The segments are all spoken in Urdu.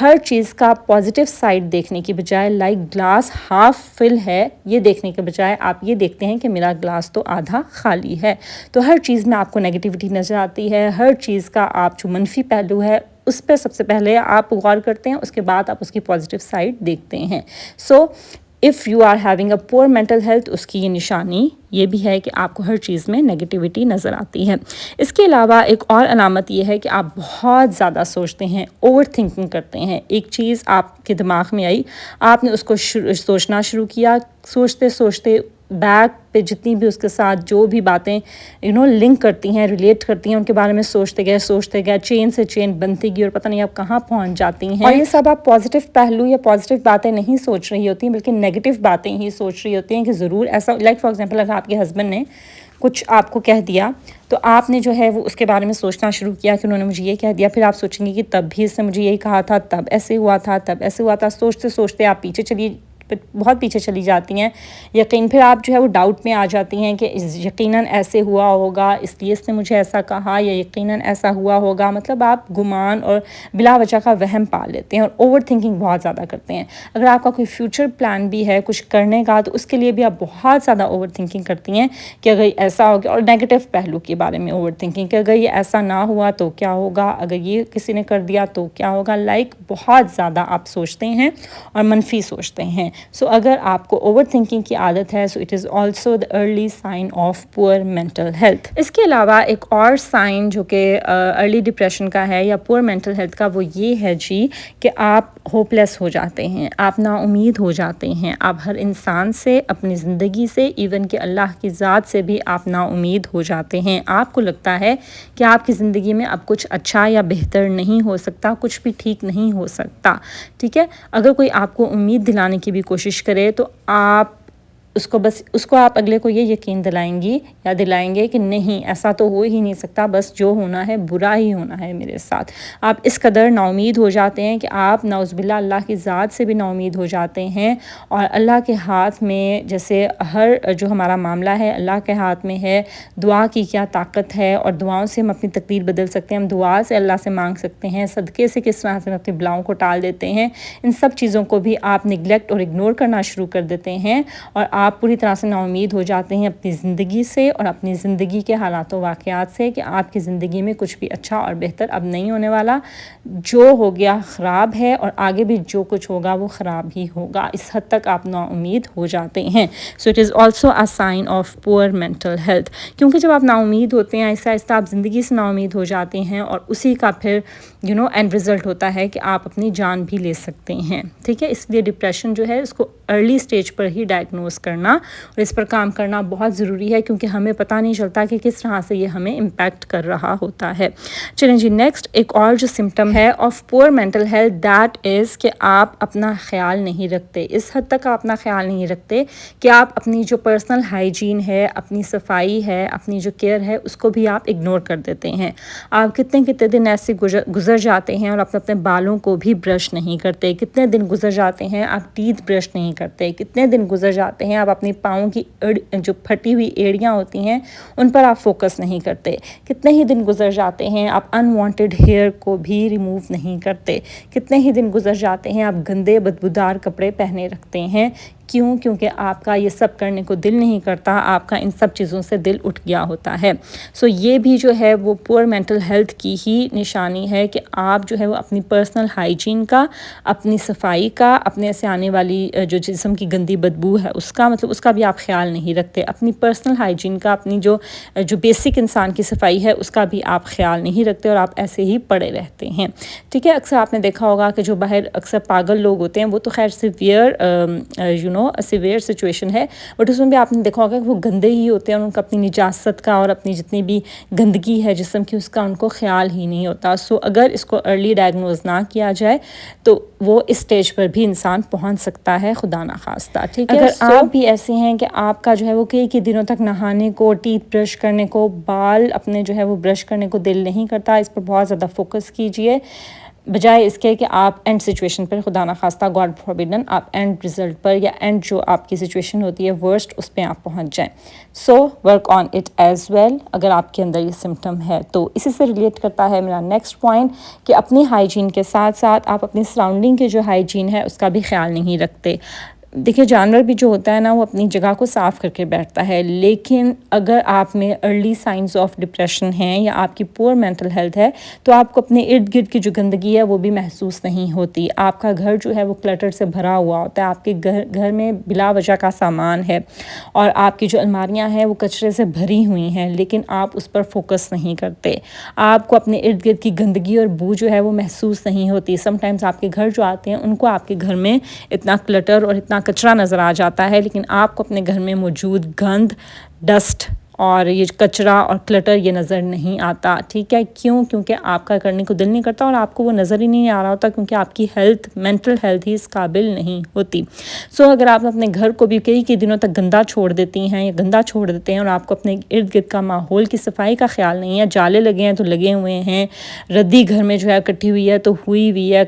ہر چیز کا پازیٹیو سائڈ دیکھنے کی بجائے لائک گلاس ہاف فل ہے یہ دیکھنے کے بجائے آپ یہ دیکھتے ہیں کہ میرا گلاس تو آدھا خالی ہے. تو ہر چیز میں آپ کو نیگیٹیوٹی نظر آتی ہے, ہر چیز کا آپ جو منفی پہلو ہے اس پہ سب سے پہلے آپ غور کرتے ہیں, اس کے بعد آپ اس کی پازیٹیو سائڈ دیکھتے ہیں. So if you are having a poor mental health, اس کی یہ نشانی یہ بھی ہے کہ آپ کو ہر چیز میں نیگیٹیوٹی نظر آتی ہے. اس کے علاوہ ایک اور علامت یہ ہے کہ آپ بہت زیادہ سوچتے ہیں, اوور تھنکنگ کرتے ہیں. ایک چیز آپ کے دماغ میں آئی, آپ نے اس کو سوچنا شروع کیا, سوچتے سوچتے بیک پہ جتنی بھی اس کے ساتھ جو بھی باتیں لنک کرتی ہیں, ریلیٹ کرتی ہیں, ان کے بارے میں سوچتے گئے, چین سے چین بنتی گئی اور پتہ نہیں آپ کہاں پہنچ جاتی ہیں. اور یہ سب آپ پازیٹیو پہلو یا پازیٹیو باتیں نہیں سوچ رہی ہوتی ہیں, بلکہ نیگیٹیو باتیں ہی سوچ رہی ہوتی ہیں کہ ضرور ایسا, لائک فار ایگزامپل اگر آپ کے ہسبینڈ نے کچھ آپ کو کہہ دیا تو آپ نے جو ہے وہ اس کے بارے میں سوچنا شروع کیا کہ انہوں نے مجھے یہ کہہ دیا, پھر آپ سوچیں گے کہ تب بھی اس نے مجھے یہی کہا تھا, تب ایسے ہوا تھا, سوچتے سوچتے آپ بہت پیچھے چلی جاتی ہیں. پھر آپ جو ہے وہ ڈاؤٹ میں آ جاتی ہیں کہ یقیناً ایسے ہوا ہوگا, اس لیے اس نے مجھے ایسا کہا, یا یقیناً ایسا ہوا ہوگا. مطلب آپ گمان اور بلا وجہ کا وہم پال لیتے ہیں اور اوور تھنکنگ بہت زیادہ کرتے ہیں. اگر آپ کا کوئی فیوچر پلان بھی ہے کچھ کرنے کا, تو اس کے لیے بھی آپ بہت زیادہ اوور تھنکنگ کرتی ہیں کہ اگر ایسا ہو گیا, اور نیگیٹو پہلو کے بارے میں اوور تھنکنگ کہ اگر یہ ایسا نہ ہوا تو کیا ہوگا, اگر یہ کسی نے کر دیا تو کیا ہوگا. لائک بہت زیادہ آپ سوچتے ہیں اور منفی سوچتے ہیں. سو اگر آپ کو اوور تھنکنگ کی عادت ہے, so it is also the early sign of poor mental health. اس کے علاوہ ایک اور سائن جو کہ ارلی ڈپریشن کا ہے یا پور مینٹل ہیلتھ کا, وہ یہ ہے جی کہ آپ ہوپ لیس ہو جاتے ہیں, آپ نا امید ہو جاتے ہیں. آپ ہر انسان سے, اپنی زندگی سے, ایون کہ اللہ کی ذات سے بھی آپ نا امید ہو جاتے ہیں. آپ کو لگتا ہے کہ آپ کی زندگی میں اب کچھ اچھا یا بہتر نہیں ہو سکتا, کچھ بھی ٹھیک نہیں ہو سکتا. ٹھیک ہے, اگر کوئی آپ کو امید دلانے کی بھی کوشش کرے تو آپ اس کو آپ اگلے کو یہ یقین دلائیں گے کہ نہیں, ایسا تو ہو ہی نہیں سکتا, بس جو ہونا ہے برا ہی ہونا ہے میرے ساتھ. آپ اس قدر نا امید ہو جاتے ہیں کہ آپ نعوذ باللہ اللہ کی ذات سے بھی نا امید ہو جاتے ہیں. اور اللہ کے ہاتھ میں, جیسے ہر جو ہمارا معاملہ ہے اللہ کے ہاتھ میں ہے, دعا کی کیا طاقت ہے, اور دعاؤں سے ہم اپنی تقدیر بدل سکتے ہیں, ہم دعا سے اللہ سے مانگ سکتے ہیں, صدقے سے کس طرح سے ہم اپنی بلاؤں کو ٹال دیتے ہیں. ان سب چیزوں کو بھی آپ نگلیکٹ اور اگنور کرنا شروع کر دیتے ہیں, اور آپ پوری طرح سے نا امید ہو جاتے ہیں اپنی زندگی سے اور اپنی زندگی کے حالات و واقعات سے, کہ آپ کی زندگی میں کچھ بھی اچھا اور بہتر اب نہیں ہونے والا. جو ہو گیا خراب ہے, اور آگے بھی جو کچھ ہوگا وہ خراب ہی ہوگا. اس حد تک آپ نا امید ہو جاتے ہیں. So it is also a sign of poor mental health, کیونکہ جب آپ نا امید ہوتے ہیں, آہستہ آہستہ آپ زندگی سے نا امید ہو جاتے ہیں, اور اسی کا پھر اینڈ رزلٹ ہوتا ہے کہ آپ اپنی جان بھی لے سکتے ہیں. ٹھیک ہے, اس لیے ڈپریشن جو ہے اس کو ارلی سٹیج پر ہی ڈائگنوز کرنا اور اس پر کام کرنا بہت ضروری ہے, کیونکہ ہمیں پتہ نہیں چلتا کہ کس طرح سے یہ ہمیں امپیکٹ کر رہا ہوتا ہے. چلیں جی, نیکسٹ ایک اور جو سمٹم ہے of poor mental health, that is کہ آپ اپنا خیال نہیں رکھتے. اس حد تک آپ اپنا خیال نہیں رکھتے کہ آپ اپنی جو پرسنل ہائیجین ہے, اپنی صفائی ہے, اپنی جو کیئر ہے, اس کو بھی آپ اگنور کر دیتے ہیں. آپ کتنے دن ایسے گزر جاتے ہیں اور اپنے بالوں کو بھی برش نہیں کرتے. کتنے دن گزر جاتے ہیں آپ ٹیتھ برش نہیں کرتے. کتنے دن گزر جاتے ہیں آپ اپنی پاؤں کی جو پھٹی ہوئی ایڑیاں ہوتی ہیں ان پر آپ فوکس نہیں کرتے. کتنے ہی دن گزر جاتے ہیں آپ انوانٹیڈ ہیئر کو بھی ریموو نہیں کرتے. کتنے ہی دن گزر جاتے ہیں آپ گندے بدبودار کپڑے پہنے رکھتے ہیں. کیوں؟ کیونکہ آپ کا یہ سب کرنے کو دل نہیں کرتا, آپ کا ان سب چیزوں سے دل اٹھ گیا ہوتا ہے. سو یہ بھی جو ہے وہ پور مینٹل ہیلتھ کی ہی نشانی ہے کہ آپ جو ہے وہ اپنی پرسنل ہائیجین کا, اپنی صفائی کا, اپنے سے آنے والی جو جسم کی گندی بدبو ہے اس کا بھی آپ خیال نہیں رکھتے. اپنی پرسنل ہائیجین کا, اپنی جو بیسک انسان کی صفائی ہے اس کا بھی آپ خیال نہیں رکھتے, اور آپ ایسے ہی پڑے رہتے ہیں. ٹھیک ہے, اکثر آپ نے دیکھا ہوگا کہ جو باہر اکثر پاگل لوگ ہوتے ہیں وہ تو خیر سیویئر سچویشن ہے, بٹ اس میں بھی آپ نے دیکھا ہوگا کہ وہ گندے ہی ہوتے ہیں, اور ان کا اپنی نجاست کا اور اپنی جتنی بھی گندگی ہے جسم کی اس کا ان کو خیال ہی نہیں ہوتا. سو اگر اس کو ارلی ڈائگنوز نہ کیا جائے تو وہ اس سٹیج پر بھی انسان پہنچ سکتا ہے, خدا نخواستہ. ٹھیک ہے, اگر آپ بھی ایسے ہیں کہ آپ کا جو ہے وہ کئی دنوں تک نہانے کو, ٹیتھ برش کرنے کو, بال اپنے جو ہے وہ برش کرنے کو دل نہیں کرتا, اس پر بہت زیادہ فوکس کیجئے. بجائے اس کے کہ آپ اینڈ سچویشن پر خدا نخواستہ گاڈ فوربیڈن آپ اینڈ رزلٹ پر یا اینڈ جو آپ کی سچویشن ہوتی ہے ورسٹ اس پہ آپ پہنچ جائیں. So work on it as well اگر آپ کے اندر یہ سمٹم ہے تو. اسی سے ریلیٹ کرتا ہے میرا نیکسٹ پوائنٹ کہ اپنی ہائیجین کے ساتھ ساتھ آپ اپنی سراؤنڈنگ کی جو ہائیجین ہے اس کا بھی خیال نہیں رکھتے. دیکھیں جانور بھی جو ہوتا ہے نا وہ اپنی جگہ کو صاف کر کے بیٹھتا ہے، لیکن اگر آپ میں ارلی سائنز آف ڈپریشن ہیں یا آپ کی پور مینٹل ہیلتھ ہے تو آپ کو اپنے ارد گرد کی جو گندگی ہے وہ بھی محسوس نہیں ہوتی. آپ کا گھر جو ہے وہ کلٹر سے بھرا ہوا ہوتا ہے، آپ کے گھر میں بلا وجہ کا سامان ہے اور آپ کی جو الماریاں ہیں وہ کچرے سے بھری ہوئی ہیں، لیکن آپ اس پر فوکس نہیں کرتے. آپ کو اپنے ارد گرد کی گندگی اور بو جو ہے وہ محسوس نہیں ہوتی. سم ٹائمز آپ کے گھر جو آتے ہیں ان کو آپ کے گھر میں اتنا کلٹر اور اتنا کچرا نظر آ جاتا ہے، لیکن آپ کو اپنے گھر میں موجود گند، ڈسٹ اور یہ کچرا اور کلٹر یہ نظر نہیں آتا. ٹھیک ہے، کیوں؟ کیونکہ آپ کا کرنے کو دل نہیں کرتا اور آپ کو وہ نظر ہی نہیں آ رہا ہوتا، کیونکہ آپ کی ہیلتھ، مینٹل ہیلتھ ہی اس قابل نہیں ہوتی. سو اگر آپ اپنے گھر کو بھی کئی دنوں تک گندا چھوڑ دیتی ہیں یا گندا چھوڑ دیتے ہیں اور آپ کو اپنے ارد گرد کا ماحول کی صفائی کا خیال نہیں ہے، جالے لگے ہیں تو لگے ہوئے ہیں، ردی گھر میں جو ہے اکٹھی ہوئی ہے تو ہوئی ہوئی ہے،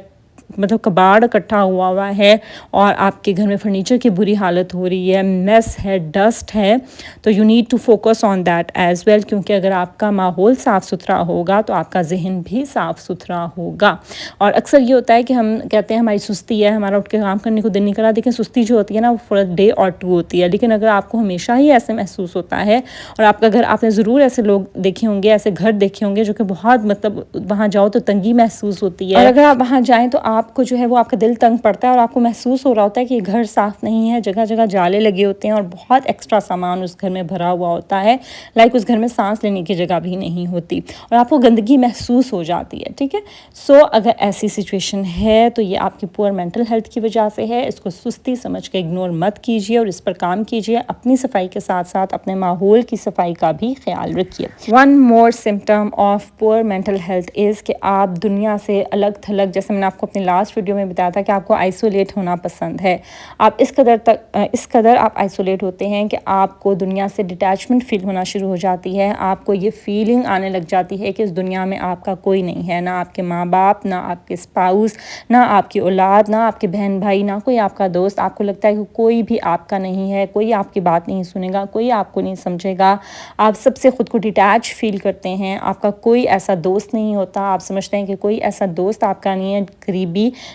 مطلب کباڑ اکٹھا ہوا ہے اور آپ کے گھر میں فرنیچر کی بری حالت ہو رہی ہے، میس ہے، ڈسٹ ہے، تو you need to focus on that as well. کیونکہ اگر آپ کا ماحول صاف ستھرا ہوگا تو آپ کا ذہن بھی صاف ستھرا ہوگا. اور اکثر یہ ہوتا ہے کہ ہم کہتے ہیں ہماری سستی ہے، ہمارا اٹھ کے کام کرنے کو دل نہیں کرا. دیکھیں سستی جو ہوتی ہے نا وہ فور ڈے اور ٹو ہوتی ہے، لیکن اگر آپ کو ہمیشہ ہی ایسے محسوس ہوتا ہے اور آپ کا گھر، آپ نے ضرور ایسے لوگ دیکھے ہوں گے، ایسے گھر دیکھے ہوں گے جو کہ بہت مطلب وہاں جاؤ تو تنگی محسوس ہوتی ہے، اور اگر آپ وہاں جائیں تو آپ کو جو ہے وہ آپ کا دل تنگ پڑتا ہے اور آپ کو محسوس ہو رہا ہوتا ہے کہ یہ گھر صاف نہیں ہے، جگہ جگہ جالے لگے ہوتے ہیں اور بہت ایکسٹرا سامان اس گھر میں بھرا ہوا ہوتا ہے، لائک اس گھر میں سانس لینے کی جگہ بھی نہیں ہوتی اور آپ کو گندگی محسوس ہو جاتی ہے. ٹھیک ہے، سو اگر ایسی سچویشن ہے تو یہ آپ کی پور مینٹل ہیلتھ کی وجہ سے ہے. اس کو سستی سمجھ کے اگنور مت کیجیے اور اس پر کام کیجیے. اپنی صفائی کے ساتھ ساتھ اپنے ماحول کی صفائی کا بھی خیال رکھیے. One more symptom of poor mental health is کہ آپ دنیا سے الگ تھلگ، جیسے میں نے آپ کو اپنی لاسٹ ویڈیو میں بتایا تھا کہ آپ کو آئسولیٹ ہونا پسند ہے. آپ اس قدر آپ آئسولیٹ ہوتے ہیں کہ آپ کو دنیا سے ڈیٹیچمنٹ فیل ہونا شروع ہو جاتی ہے. آپ کو یہ فیلنگ آنے لگ جاتی ہے کہ اس دنیا میں آپ کا کوئی نہیں ہے، نہ آپ کے ماں باپ، نہ آپ کے اسپاؤس، نہ آپ کی اولاد، نہ آپ کے بہن بھائی، نہ کوئی آپ کا دوست. آپ کو لگتا ہے کہ کوئی بھی آپ کا نہیں ہے، کوئی آپ کی بات نہیں سنے گا، کوئی آپ کو نہیں سمجھے گا. آپ سب سے خود کو ڈیٹیچ فیل کرتے ہیں. آپ کا کوئی ایسا دوست نہیں ہوتا. آپ سمجھتے ہیں کہ کوئی ایسا دوست آپ کا نہیں ہے قریبی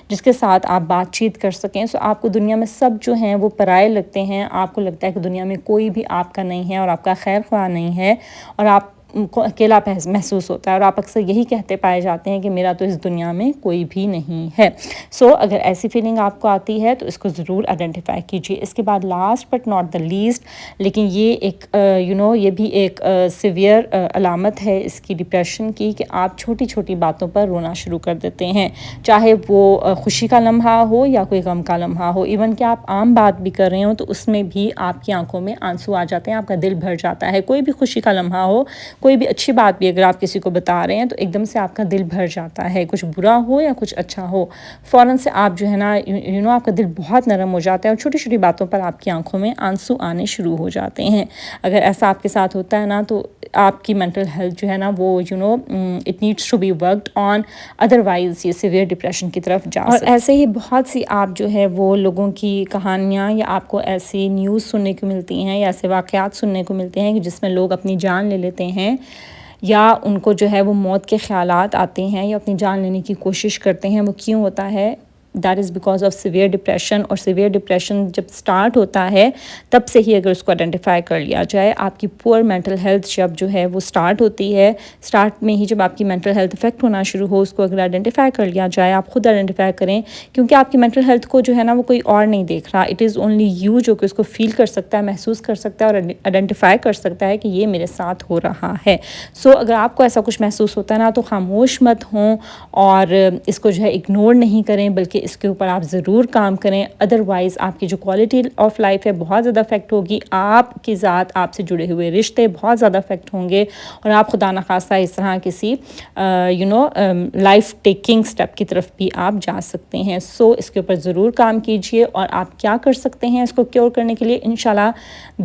جس کے ساتھ آپ بات چیت کر سکیں. سو آپ کو دنیا میں سب جو ہیں وہ پرائے لگتے ہیں. آپ کو لگتا ہے کہ دنیا میں کوئی بھی آپ کا نہیں ہے اور آپ کا خیر خواہ نہیں ہے اور آپ کو اکیلا محسوس ہوتا ہے اور آپ اکثر یہی کہتے پائے جاتے ہیں کہ میرا تو اس دنیا میں کوئی بھی نہیں ہے. سو اگر ایسی فیلنگ آپ کو آتی ہے تو اس کو ضرور آئیڈینٹیفائی کیجیے. اس کے بعد last but not the least, لیکن یہ ایک یہ بھی ایک سیویئر علامت ہے اس کی ڈپریشن کی، کہ آپ چھوٹی چھوٹی باتوں پر رونا شروع کر دیتے ہیں، چاہے وہ خوشی کا لمحہ ہو یا کوئی غم کا لمحہ ہو. ایون کہ آپ عام بات بھی کر رہے ہوں تو اس میں بھی آپ کی آنکھوں میں آنسو آ جاتے ہیں، آپ کا دل بھر جاتا ہے. کوئی بھی خوشی کا لمحہ ہو، کوئی بھی اچھی بات بھی اگر آپ کسی کو بتا رہے ہیں تو ایک دم سے آپ کا دل بھر جاتا ہے، کچھ برا ہو یا کچھ اچھا ہو، فوراً سے آپ جو ہے نا آپ کا دل بہت نرم ہو جاتا ہے اور چھوٹی چھوٹی باتوں پر آپ کی آنکھوں میں آنسو آنے شروع ہو جاتے ہیں. اگر ایسا آپ کے ساتھ ہوتا ہے نا تو آپ کی مینٹل ہیلتھ جو ہے نا وہ it needs to be worked on, otherwise یہ سیویئر ڈپریشن کی طرف جا سکتے. اور ایسے ہی بہت سی آپ جو ہے وہ لوگوں کی کہانیاں یا آپ کو ایسی نیوز سننے کو ملتی ہیں یا ایسے واقعات سننے کو ملتے ہیں کہ جس میں لوگ اپنی جان لے لیتے ہیں یا ان کو جو ہے وہ موت کے خیالات آتے ہیں یا اپنی جان لینے کی کوشش کرتے ہیں. وہ کیوں ہوتا ہے؟ That is because of severe depression. اور سیویئر ڈپریشن جب سٹارٹ ہوتا ہے تب سے ہی اگر اس کو آئیڈینٹیفائی کر لیا جائے، آپ کی پور مینٹل ہیلتھ جب جو ہے وہ سٹارٹ ہوتی ہے، سٹارٹ میں ہی جب آپ کی مینٹل ہیلتھ افیکٹ ہونا شروع ہو، اس کو اگر آئیڈینٹیفائی کر لیا جائے، آپ خود آئیڈینٹیفائی کریں، کیونکہ آپ کی مینٹل ہیلتھ کو جو ہے نا وہ کوئی اور نہیں دیکھ رہا. اٹ از اونلی یو جو کہ اس کو فیل کر سکتا ہے، محسوس کر سکتا ہے اور آئیڈینٹیفائی کر سکتا ہے کہ یہ میرے ساتھ ہو رہا ہے. سو اگر آپ کو ایسا کچھ محسوس ہوتا ہے نا تو خاموش مت ہوں اور اس کو جو ہے اگنور نہیں کریں، بلکہ اس کے اوپر آپ ضرور کام کریں، ادروائز آپ کی جو کوالٹی آف لائف ہے بہت زیادہ افیکٹ ہوگی، آپ کی ذات، آپ سے جڑے ہوئے رشتے بہت زیادہ افیکٹ ہوں گے، اور آپ خدا نخواستہ اس طرح کسی لائف ٹیکنگ سٹیپ کی طرف بھی آپ جا سکتے ہیں۔ سو اس کے اوپر ضرور کام کیجئے، اور آپ کیا کر سکتے ہیں اس کو کیور کرنے کے لیے، انشاءاللہ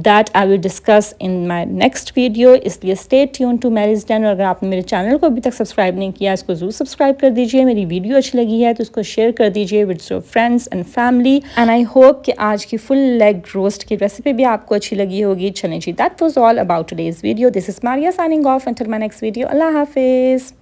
that I will discuss in my next video. اس لیے stay tuned to Mary's den, اور اگر آپ نے میرے چینل کو ابھی تک سبسکرائب نہیں کیا اس کو ضرور سبسکرائب کر دیجئے، میری ویڈیو اچھی لگی ہے تو اس کو شیئر کر دیجئے with your friends and family, and I hope کہ آج کی فل لیگ روسٹ کی ریسیپی بھی آپ کو اچھی لگی ہوگی۔ چلیں جی، that was all about today's video, this is Maria signing off until my next video, اللہ حافظ۔